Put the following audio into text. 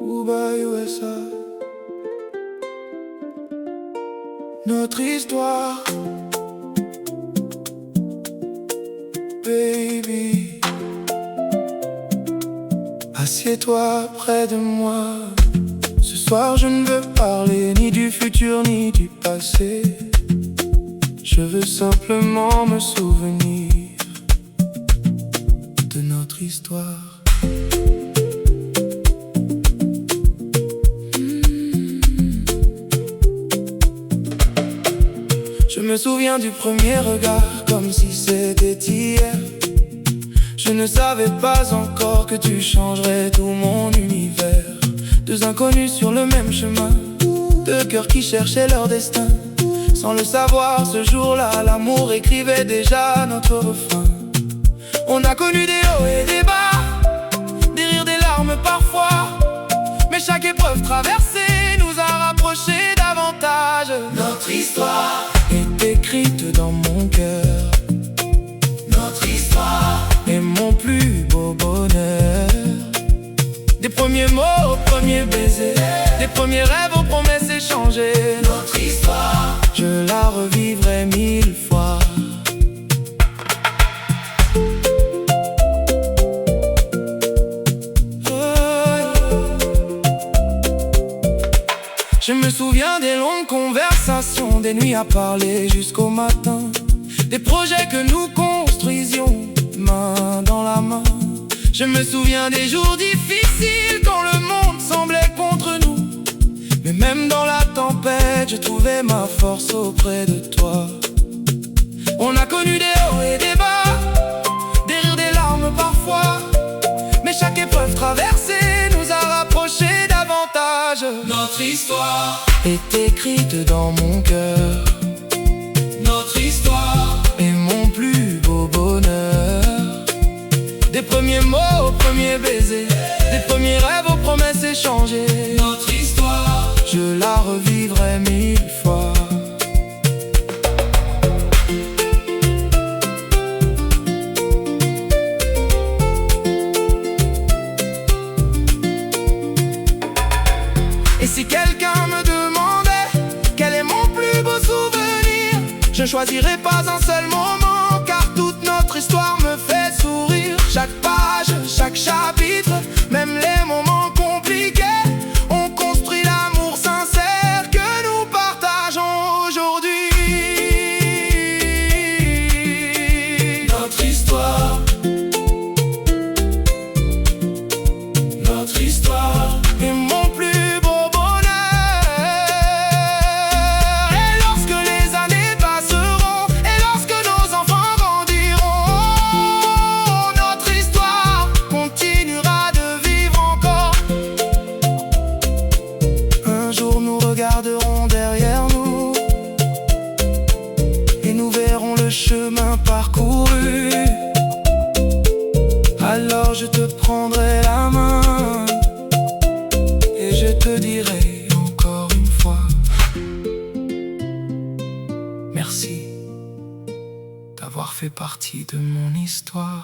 Cuba, USA. Notre histoire, baby. Assieds-toi près de moi. Ce soir je ne veux parler ni du futur ni du passé. Je veux simplement me souvenir de notre histoire. Je me souviens du premier regard comme si c'était hier. Je ne savais pas encore que tu changerais tout mon univers. Deux inconnus sur le même chemin, deux cœurs qui cherchaient leur destin. Sans le savoir, ce jour-là, l'amour écrivait déjà notre refrain. On a connu des hauts et des bas, des rires, des larmes parfois. Mais chaque épreuve traversée nous a rapprochés davantage. Notre histoire est écrite dans mon cœur. Notre histoire est mon plus beau bonheur. Des premiers mots aux premiers baisers, des premiers rêves aux promesses échangées. Notre histoire, je la revivrai 1000 fois. Je me souviens des longues conversations, des nuits à parler jusqu'au matin, des projets que nous construisions main dans la main. Je me souviens des jours difficiles quand le monde semblait contre nous. Mais même dans la tempête, je trouvais ma force auprès de toi. On a connu des hauts et des bas, des rires, des larmes parfois. Mais chaque épreuve traversée nous a rapprochés davantage. notre histoire est écrite dans mon cœur. Notre histoire est mon plus beau bonheur. Des premiers mots aux premiers baisers, des premiers rêves aux promesses échangées. Notre histoire, je la revivrai 1000 fois. Et si quelqu'un me demandait quel est mon plus beau souvenir, je ne choisirais pas un seul moment, car toute notre histoire me fait sourire. Chaque page, chaque chapitre, même les moments compliqués, on construit l'amour sincère que nous partageons aujourd'hui. notre histoire, notre histoire est mon plus beau bonheur. Et lorsque les années passeront, et lorsque nos enfants grandiront, notre histoire continuera de vivre encore. Un jour nous regarderons derrière nous et nous verrons le chemin parcouru. Alors je te prendrai la main et je te dirai encore une fois merci d'avoir fait partie de mon histoire.